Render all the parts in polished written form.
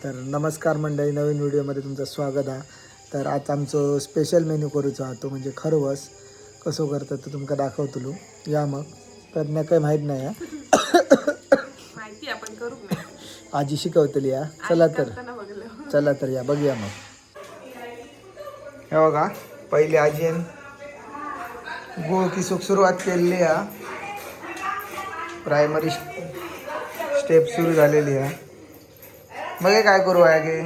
तर नमस्कार मंडळी, नवीन व्हिडिओमध्ये तुमचं स्वागत आहे. तर आज आमचं स्पेशल मेन्यू करूचो हा तो म्हणजे खरवस. कसं करतात तर तुमका दाखवतलो. या मग तर न काही माहीत नाही आहे माहिती आपण करू मॅगी. आजी शिकवतली या. चला तर या बघूया मग. हे बघा पहिले आजीन गो की सुरुवात केलेली आहे. प्रायमरी स्टेप सुरू झालेली आहे. मग हे काय करू आहे गे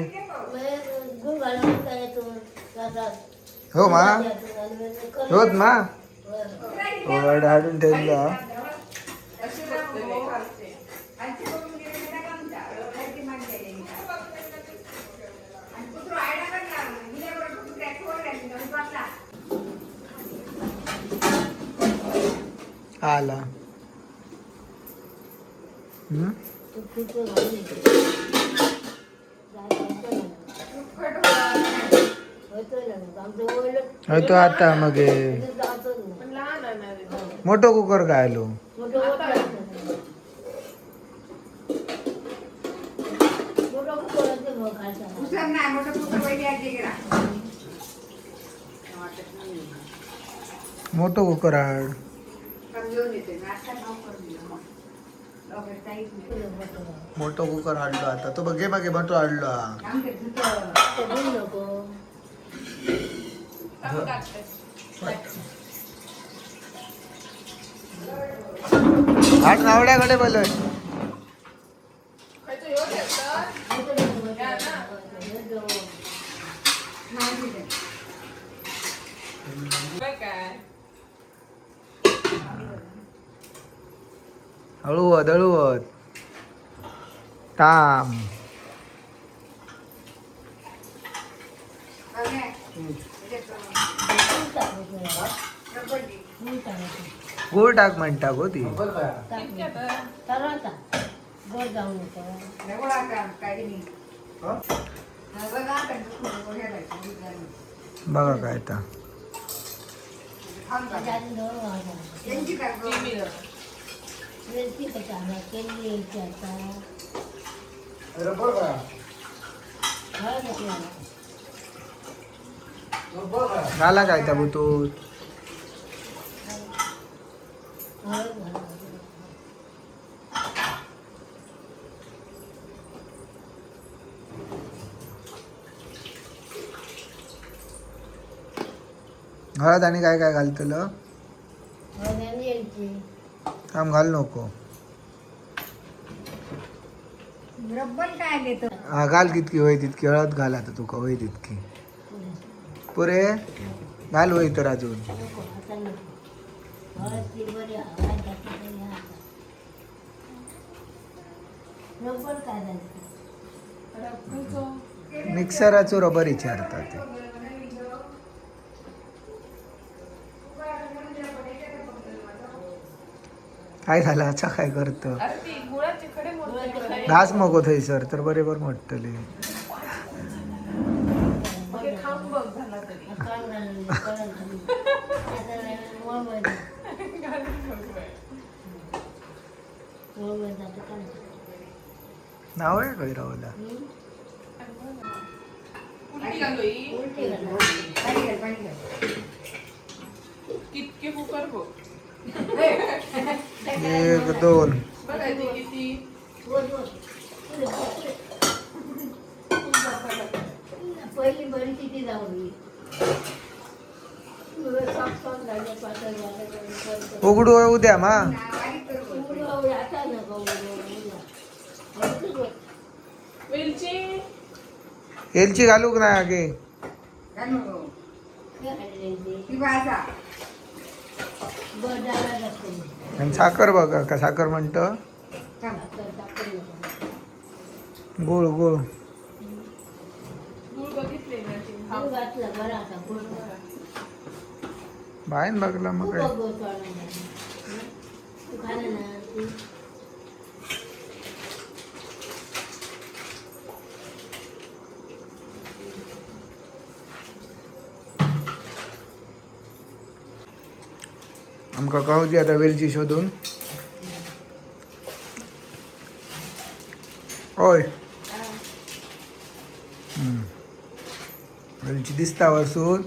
हो मा होत मा हाडून ठेवला. आला तो आता मग मोठो कुकर गायलो. मोठो कुकर हाड मोठो कुकर हाडलो आता तो बघे मागे मोठो हाडलो हाट नावड्याकडे बोल. हळूवत हळूवत थांब. गुळ टाक म्हणता गो ती. बघा काय आता घाला काय त्या बुतूत. हळद आणि काय काय घालतलं थांब घाल नको. हा घाल कितकी होय तितकी हळद घाल. आता तुका होय तितकी पुरे घाल होय तर अजून. मिक्सराचो रबर विचारतात. काय झालं अच्छा काय करत घास मगो थंयसर तर बरोबर मोडटले. नाव आहे काही राहुला कितके कुकर बघ. 1 2 पहिली बरी किती जाऊ उघडू उद्या मा. एलची घालू का नाही आगे. आणि साखर बघा का साखर म्हणत गोळ गोळ बाहेर बघला मग काय. आमका गावची आता वेलची शोधून. होय वेलची दिसता वरसून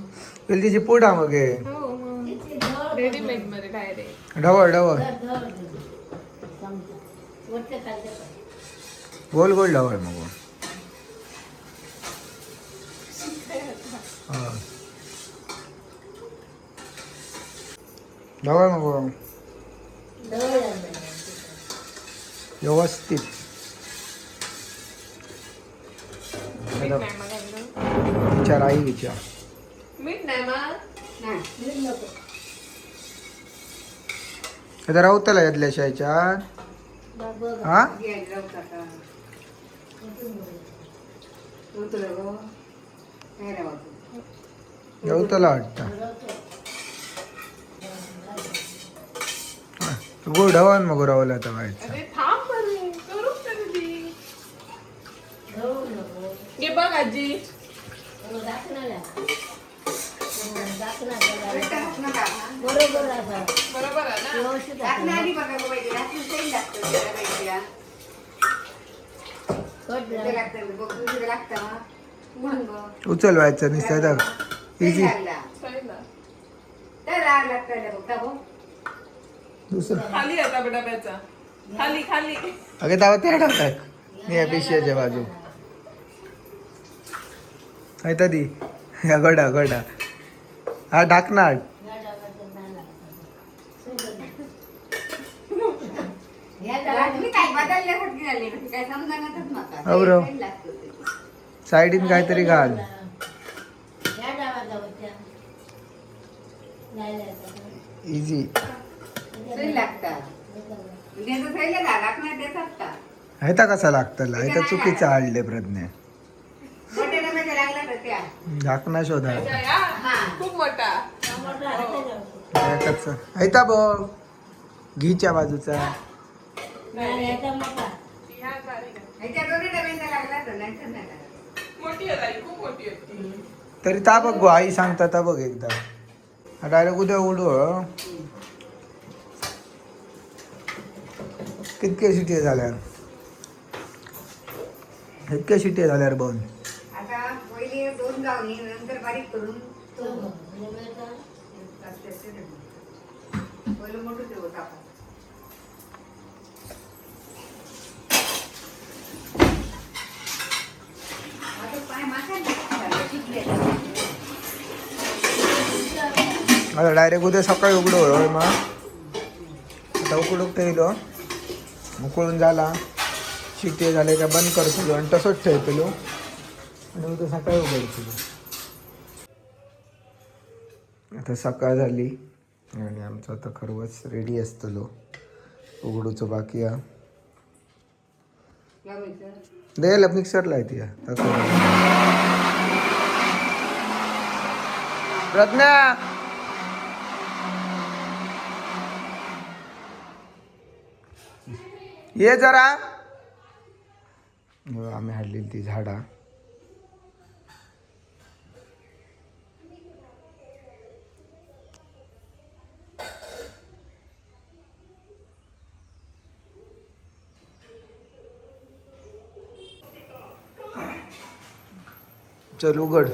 वेलचीची पोडा मग हे. हो मग रेडीमेड मध्ये डायरेक्ट. ढवळ ढवळ वरच्या खालच्या गोल गोल ढवळ मग हा. ढवळ मग व्यवस्थित मीठ नाही मग घाललं. विचार आई विचार मीठ नाही मग. नाही नको आता राहतला यातल्या शायच्यात हा राहतला वाटतं गोड ढवळ मग रावला आता व्हायचं अरे थांब बरे करू कधी. ढवळू नको हे बघ आजी. बरोबर असा बरोबर आहे ना. व्यवस्थित असं. उचल व्हायचं निसर्ग इझी सहीला. दुसरं खाली आता डब्याचा. खाली खाली. अगे दावा त्या टाक मी पिशव्याच्या बाजू आहे ती या गडा गडा हा ढाकणार अवरव साईडीन काहीतरी घाल इझी ह्याचा कसा लागतला ह्याचा चुकीचा हाडले प्रज्ञा झाकणा शोधा खूप मोठा. ऐता बघ घीच्या बाजूचा ह्या बारीक आहे. मोठी आहे ताई, खूप मोठी आहे. तरी ता बघ गो आई सांगता ता बघ एकदा हा डायरेक्ट उद्या उडू कितके शिटी झाल्यार इतके शिटी झाल्यार बंद आता पहिले 2 गावनी नंतर बारीक करून पहिलं मोठं ठेवत आपण आता पाय मासा शिकले आता डायरेक्ट उद्या सकाळी उघडू होय मग आता उकडूक ठेवलो उकळून झाला शिट्टे झाले का बंद करतलो आणि तसंच ठेवतलो आणि उद्या सकाळी उघडतलो. आता सकाळ झाली आणि आमचं आता खरवच रेडी असतलो उघडूचं बाकी हा द्यायला मिक्सरला येते प्रज्ञा ये जरा आम्ही हाडलेली ती झाडा चल उघड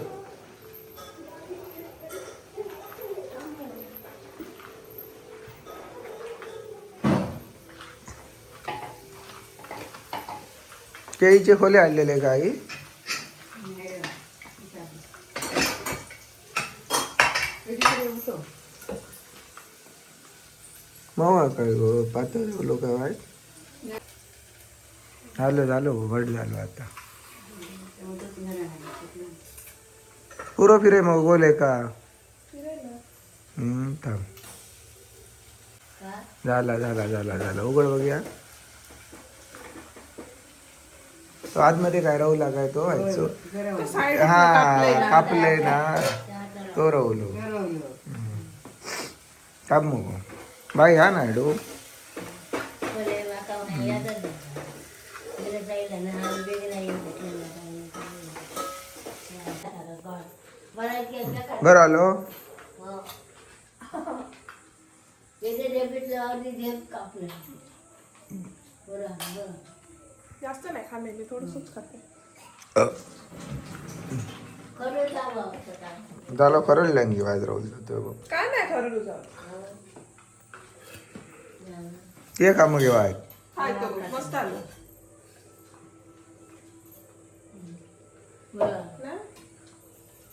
केळीचे खोले आणलेले का आई मग काय गो पातळ लोक वाईट झालं झालं घट झालं आता पुरं फिरे मग गोले का थांब झाला झाला झाला झाला उघड बघूया तो आतमध्ये काय राहू लागाय तो व्हायचो हा कापले ना तो राहुलो काप मग बाई हा ना डो बरं आलो जास्त नाही खाल्लेली थोडंसंच खाते. खरं जावं होतं काय. झालं खरं लँगी बाजराव काय नाही खरं तुझं. ते कामं घेवा आहेत. हाय तो मस्त आलं बरं. ना.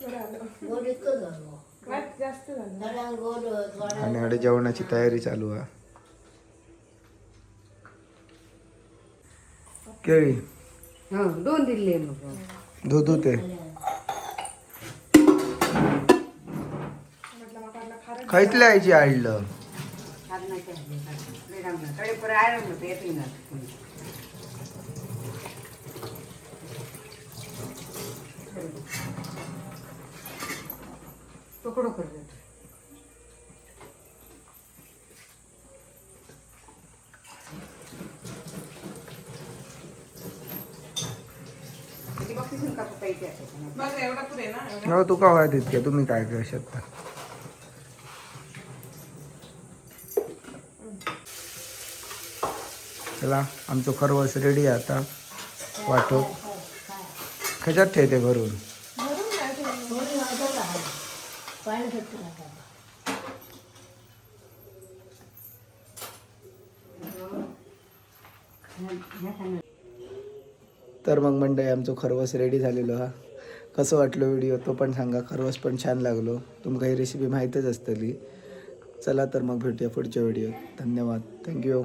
बरं आलं. गोड इतकं झालं. वाट जास्त झालं. थोडा गोड थोडा आणि कडे जेवणाची तयारी चालू आहे. केळी हो 2 दिले मग दूध होते म्हटलं मग आपला खारट खायतल्या आईची आणलं कडे पर आयरन होतं येते ना तुकडो कर बघ एवढा पुरे ना एवढा. हो तू का व्हाय तितक्या तुम्ही काय करू शकता. चला आमचं खरवस रेडी आहे आता वाटो खच्यात ठेवते भरून भरून नाही ठेवलं. थोडी वाजवलं आहे. पाणी सुटतं नका. तर मग मंडळी आमचं खरवस रेडी झालेलो हा. कसं वाटलं व्हिडिओ तो पण सांगा. खरवस पण छान लागलो. तुमका ही रेसिपी माहीतच असतली. चला तर मग भेटूया पुढच्या व्हिडिओ. धन्यवाद. थँक्यू.